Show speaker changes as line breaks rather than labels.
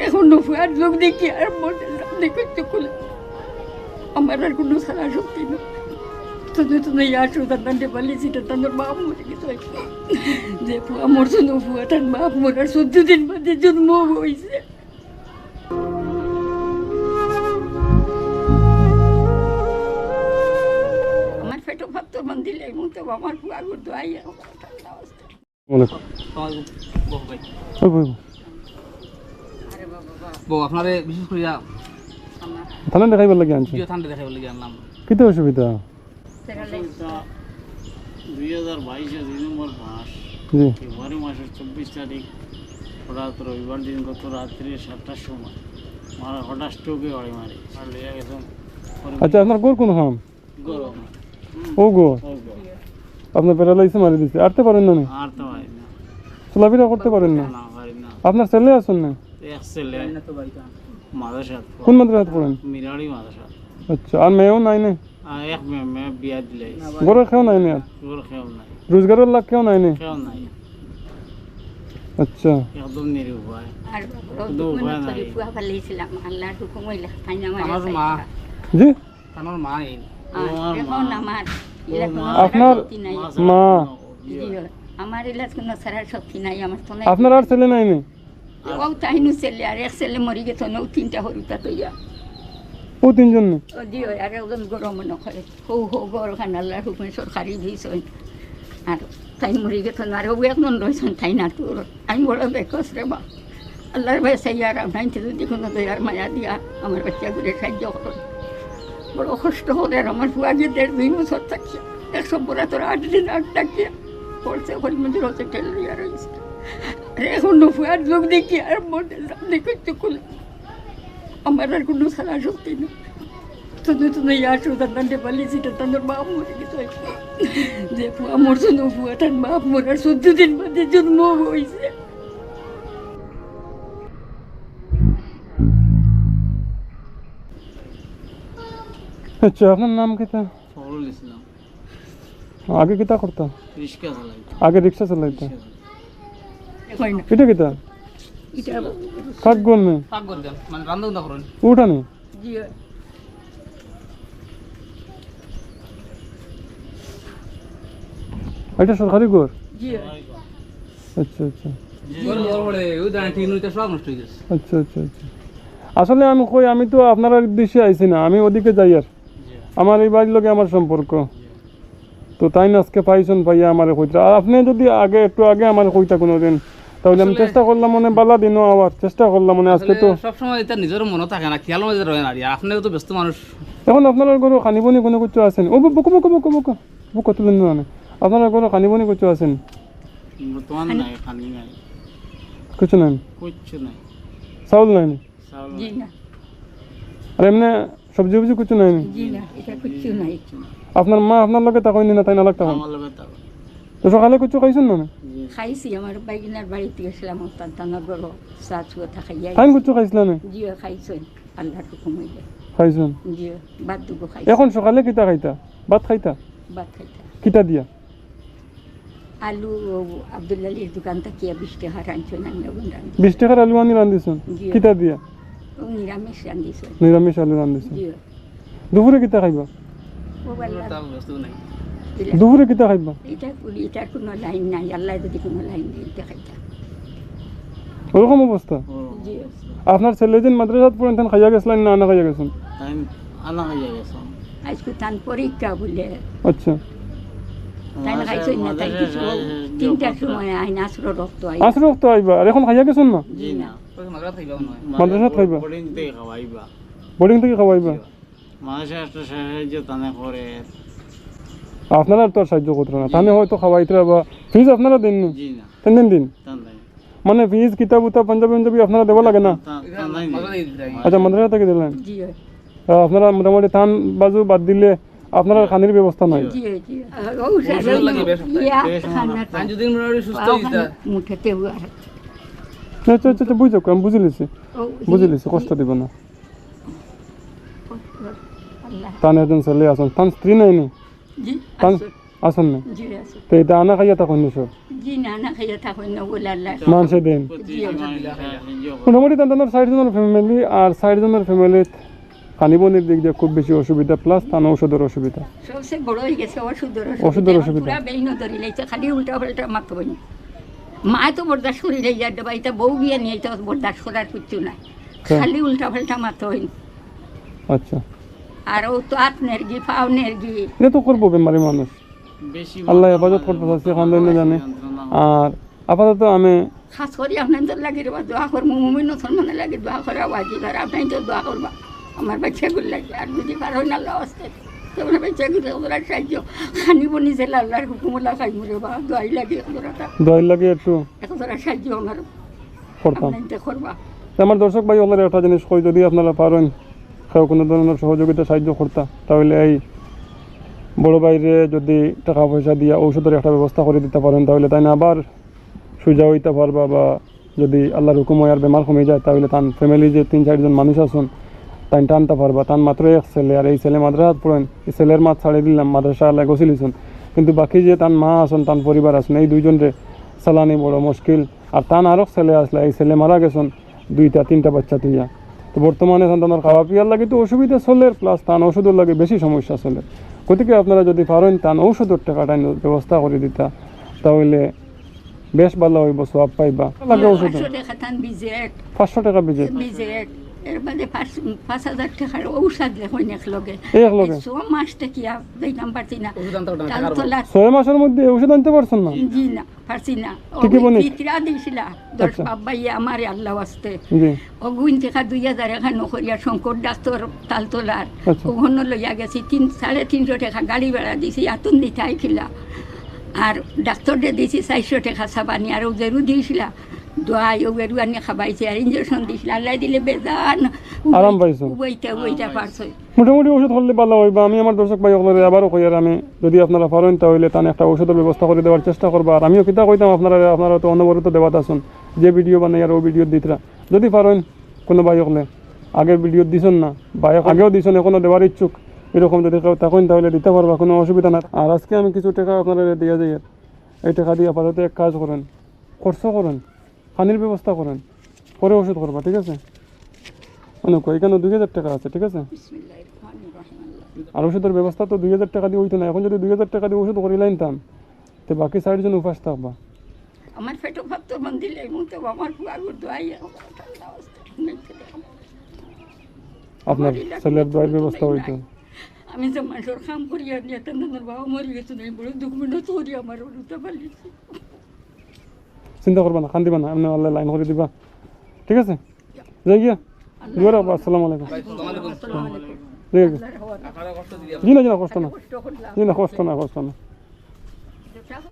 এখন ফুয়ার যোগ দেখি আর মনে সামনে করতে খুলে আমার আর কোনো সারা শক্তি না। শুধু তুমি আসো তাদের পালিয়েছিটা তাদের বাপ মরে গেছে যে ফুয়া মরছে না, ফুয়া তার বাপ মরার 14 দিন বাদে জন্ম হয়েছে। আমার পেটে ভাবতো মান দিলে মতো আমার ফুয়া করতো আইয়া অবস্থা।
বউ আপনারে বিশেষ করে
ঠান্ডা দেখাইবার লাগে আনছি।
ঠান্ডা দেখাইবার লাগে আনলাম।
কিতা অসুবিধা?
2022 2 নম্বর মাস,
জি
ফেব্রুয়ারি মাসের 24 তারিখ হঠাৎ রবিবার দিন গত রাত্রি 7টার সময় মারা হঠাৎ স্ট্রোকে বাড়ি মারি আর লিয়া গেছেন।
আচ্ছা, আপনার গোর কোন হাম?
গরম
ও গো, আপনার প্যারালাইসিস মারি দিছে, আরতে পারেন না?
আর তো হয় না,
চলাফেরা করতে পারেন না?
না পারি না।
আপনার ছেলে আছেন না?
এক ছেলে মাদ্রাসা,
কোন মাদ্রাসাত পড়েন?
মিরাড়ি মাদ্রাসা।
আচ্ছা, আর মেয়েও নাই না?
আর এক মেয়ে বিয়া দিলে
গরের খেও নাই না?
গোর খেয়াল নাই,
রোজগারের লাখ কেউ নাই না?
খেয়াল নাই,
আচ্ছা
একদম নিরুপায়।
আর ফুয়া পালিয়েছিলাম আল্লাহর হুকুম হইলা
আমার মা,
জি
আমার মা এই
এখন আমার
আপনার মা,
আমার এলাজ কোনো সারার শক্তি নাই আমার তো নাই।
আপনার আর ছেলে নাই না?
ও তাইনু ছেলে আর এক ছেলে মরি গেছে নৌ 3টা হরিতা তৈয়া
ও তিনজন না?
ও দিও আর একজন গরম নখরে হো হো গর খান আল্লাহর হুকুমে সরকারি দিয়েছে আর তাই মরি গেছে আর ও একজন রয়েছেন তাই না তোর আমি বড় বেকস রে বা আল্লাহর ভাই সাইয়ার আপনাইতে যদি কোনো দয়ার মায়া দিয়া আমার বাচ্চা ঘুরে সাহায্য করুন। বড় কষ্ট হলে আর আমার ফুয়াকে 1.5 বছর থাকি 172 দিন আগ থাকিয়া পড়ছে ওখানে মধ্যে রসে টেল দিয়া রয়েছে। আর এখন ফুয়ার যোগ দেখি আর মনে সামনে করতে খুলে আমার আর কোনো সারা শক্তি না। শুধু তুমি আসো তাদের পালিয়েছিটা তাদের বাপ মরে গেছে যে ফুয়া মরছে না, ফুয়া তার বাপ মরার 14 দিন বাদে জন্ম হয়েছে।
আচ্ছা, আপনার নাম কিতা?
সরল ইসলাম।
আগে কিতা করতা?
রিক্সা চালাই,
আগে রিক্সা চালাইতা।
হয় না
এটা কিতা?
এটা
কাক গোল নেই
পাক করে দেন মানে রান্না করেন।
উঠা নেই?
জি
এটা সরকারি ঘর?
জি
আচ্ছা আচ্ছা
ওই দাঁড়ান ঠিক নইতে সব নষ্ট হয়ে গেছে।
আচ্ছা আচ্ছা আচ্ছা। আসলে আমি কই, আমি তো আপনার দেশে আইছি না, আমি ওদিকে যাই আর আমার এই বাড়ির লোকে আমার সম্পর্ক তো তাই না আজকে পাইছেন পাইয়া আমার কইতা। আর আপনি যদি আগে একটু আগে আমার কইতা কোনো দিন তাহলে আমি চেষ্টা করলাম মনে বালা দিনও আবার চেষ্টা করলাম মনে আজকে তো
সবসময় এটা নিজের মনে থাকে না, খেয়াল মধ্যে রয়ে না। আর আপনিও তো ব্যস্ত মানুষ।
এখন আপনার ঘরে খানিবনি কোনো কিছু আছেন? ও বুকো বুকো বুকো বুকো বুকো তুলেন না, আপনার ঘরে খানিবনি কিছু আছেন?
বর্তমান নাই, খানি নাই,
কিছু নাই?
কিচ্ছু নাই,
চাউল নাই?
চাউল
জি
নাই।
না
আর এমনি সবজি উবজি কিছু নাই?
জি না এটা কিচ্ছু নাই।
আপনার মা আপনার লগে তাকইনি না তাই না লাগতা?
আমার লগে থাকো।
তো সকালে কিছু খাইছেন না?
খাইছি আমার বাইকিনার বাড়িতে গেছিলাম তান্তানোর বড় চা চুয়া থাকাইয়া
খাইন কিছু খাইছিল না?
জিও খাইছেন আল্লাহর হুকুম হইলে
খাইছেন?
জিও বাদ দুগো খাই
এখন সকালে কিতা খাইতা? ভাত খাইতা?
বাদ খাইতা
কিতা দিয়া?
আলু আব্দুল্লালির দোকান থেকে 20 টাকা রাঁধছেন আমি ওগুন রাঁধি
20 টাকার আলু আনি রান্ধিছেন?
জি।
কিতা দিয়া?
ও নিরামিষ রাঁধিছেন
নিরামিষ আলু রান্ধিছেন?
জিও
দুপুরে কিতা খাইবা?
ও আল্লাহ
তাও ব্যস্ত নাই।
দুপুরে কিতা খাইবা?
এটার কোনো লাইন নাই, আল্লাহ যদি কোনো লাইন দিতে খাইতা
ওরকম অবস্থা?
জিও
আপনার ছেলে যেন মাদ্রাসাত পড়েন তেন খাইয়া গেছিলেন না আনা খাইয়া গেছেন?
আমি আনা হয়ে গেছে।
আজকে তান পরীক্ষা বলে
আচ্ছা,
তাই না খাইছেন না তাই কিছু 3টার সময় আইন আসলো রক্ত আই
আসলে তো আইবা আর এখন খাইয়া গেছেন না?
জি না,
ওই মাগরাত খাইবা মনে হয়।
মাদ্রাসাত খাইবা?
বোর্ডিং থেকে খাওয়াইবা,
বোর্ডিং থেকে খাওয়াইবা?
মাদ্রাসা একটা সাহায্য তানে করে।
আপনারা তো আর সাহায্য করতে না, তাহলে হয়তো খাওয়াইতে বা ফিজ আপনারা দেননি?
জি না,
তেন দিন
তান নাই,
মানে ফিজ কিতাব উতাব পাঞ্জাবি আপনারা দেওয়া লাগে না?
তান নাই।
মাগরাত দিয়ে দিতে
আচ্ছা, মাদ্রাসা থেকে দিলেন?
জিও
আপনারা মোটামুটি থান বাজু বাদ দিলে আপনারা খানির ব্যবস্থা নাই?
জিও জিও ও
ওষুধ লাগে বেশ একটা।
ইয়া খানা
তাই যদি মোটামুটি সুস্থ হইতা
মুঠেতে আর
আচ্ছা আচ্ছা আচ্ছা, বুঝছো, আমি বুঝে লিছি বুঝে লিছি, কষ্ট দিব না।
আল্লাহ
তান একজন ছেলে আছেন, তান স্ত্রী নাই নি?
জি
তান আসেন না?
জি আছে।
তো এটা আনা খাইয়া তখন সব
জি না খাইয়া থাকুন না বলে আল্লাহ
মানুষে দেন
প্রতি
জি,
মাসে এনজিও
মোটামুটি তাদের 60 জনের ফ্যামিলি আর 60 জনের ফ্যামিলিত খানিবনির দিক দিয়ে খুব বেশি অসুবিধা প্লাস তার ঔষধের অসুবিধা
সবচেয়ে বড় হয়ে গেছে
ওষুধের
ওষুধের
অসুবিধা।
পুরা বেইন ধরি লাইছে খালি উল্টা পাল্টা মাত্র বইনি মা তো বরদাস্ত করি লাই যার দেবা এটা বউ বিয়ে নিয়ে তো বরদাস্ত করার কিচ্ছু নাই
হ্যাঁ।
খালি উল্টা পাল্টা মাত্র হইনি
আচ্ছা
আর ও তো হাত নেরগি পাও নেরগি
এটা তো করবো বেমারি মানুষ
বেশি
আল্লাহ হেফাজত করতে চাচ্ছি খান জানে আর আপাতত আমি
খাস করি আপনাদের লাগে রে দোয়া করবো মুমিন মুসলমানের লাগে দোয়া করা ওয়াজিব আর আপনি তো দোয়া করবা আমার বাচ্চাগুলো লাগে আর যদি পারো না আল্লাহ আসতে তোমার বাচ্চাগুলো ওরা সাহায্য খানি বনি যে আল্লাহর হুকুমুল্লাহ খাই মরে বা দোয়াই লাগে ওরা
দয় লাগে একটু
ওরা সাহায্য আমার
করতাম
আপনাদের করবা
তো আমার দর্শক ভাই ওনার একটা জিনিস কই যদি আপনারা পারেন কেউ কোনো ধরনের সহযোগিতা সাহায্য করতাম তাহলে এই বড় বাইরে যদি টাকা পয়সা দিয়ে ঔষধের একটা ব্যবস্থা করে দিতে পারেন তাহলে তাই না আবার সোজা হইতে পারবা বা যদি আল্লাহর হুকুম হয় আর বেমার কমে যায় তাহলে তার ফ্যামিলি যে 3-4 জন মানুষ আছেন তাই টানতে পারবা তার মাত্র এক ছেলে আর এই ছেলে মাদ্রাসাত পড়েন এই ছেলের মাত ছাড়ে দিলাম মাদ্রাসা আল্লাহ গছিলিছুন কিন্তু বাকি যে তার মা আছেন তার পরিবার আছেন এই দুইজনরে চালানি বড় মুশকিল আর তান আরও ছেলে আসলে এই ছেলে মারা গেছেন 2-3টা বাচ্চা তুইয়া তো বর্তমানে সন্তানের খাওয়া পিয়ার লাগে তো অসুবিধা চলে প্লাস তান ওষুধের লাগে বেশি সমস্যা চলে গতিকে আপনারা যদি পারেন তান ঔষধের টাকাটা ব্যবস্থা করে দিতা তাহলে বেশ ভালো হইব সব পাইবা লাগে ওষুধ 500 টাকা বিজেট
এর বাদে 5,000 টাকার ঔষধ লেখেন এক লগে
এক লগে
6 মাস থেকে দিতাম পারছি না
ওষুধ আনতে পারতাম,
কাল
টাকার
তোলা
6 মাসের মধ্যে ওষুধ আনতে পারছেন না
জি না পারছি না
ঠিকই বলে।
চিত্রা দিছিল 10
আচ্ছা।
বাবাইয়ে আমার আল্লাহ আসতে
জি
অগুইন থেকে 2000 টাকা নকরিয়া শঙ্কর ডাক্তার তালতলার
আচ্ছা।
ওখানে লইয়া গেছি 300-350 টাকা গাড়ি ভাড়া দিছি আতুন দিতে আইখিলা আর ডাক্তাররে দিছি 400 টাকা সাবানি আর ওজেরু দিয়েছিলা দোয়াই ওগেরু আনি খাবাইছে আর ইঞ্জেকশন দিছিল আল্লাহ দিলে বেজান
আরাম পাইছো।
উবাইটা পারছো
মোটামুটি ওষুধ হলে ভালো হইবা আমি আমার দর্শক ভাই সকলের আবারও কই আর আমি যদি আপনারা পারেন তাহলে তান একটা ওষুধের ব্যবস্থা করে দেওয়ার চেষ্টা করবা আর আমিও কিতা কইতাম আপনারা তো অনবরত দেওয়াত আসুন যে ভিডিও বানাই আর ও ভিডিও দিতরা যদি পারেন কোনো ভাই হলে আগের ভিডিও দিছেন না বা আগেও দিছেন এখনও দেওয়ার ইচ্ছুক এরকম যদি কেউ থাকেন তাহলে দিতে পারবা কোনো অসুবিধা না আর আজকে আমি কিছু টাকা আপনারা দিয়ে যাই আর এই টাকা দিয়ে আপাতত এক কাজ করেন খরচ করেন পানির ব্যবস্থা করেন পরে ওষুধ করবা ঠিক আছে অনেক এখানে 2000 টাকা আছে ঠিক আছে
বিসমিল্লাহির রহমানির রহিম
আর ওষুধের ব্যবস্থা তো 2000 টাকা দিয়ে হইতো না এখন যদি 2000 টাকা দিয়ে ওষুধ করে লাইনতাম তো বাকি 60 জন উপাস থাকবা
আমার পেটো ভাত তো মন দিলে মুতে আমার ফুয়াগুর দোয়াই
আপনার ছেলের দোয়ার ব্যবস্থা হইতো
আমি যে মানুষের কাম করি আর নিয়ে তার বাবা মরে গেছে না বড় দুঃখ মিনো চুরি আমার উঠতে পারলিছি
চিন্তা করবা না খান দিবা না আপনি আল্লাহ লাইন করে দিবা ঠিক আছে যাই গিয়া জোর আসসালামু আলাইকুম ঠিক আছে
টাকার কষ্ট দিদি
জি না কষ্ট না
কষ্ট করলাম
জি না কষ্ট না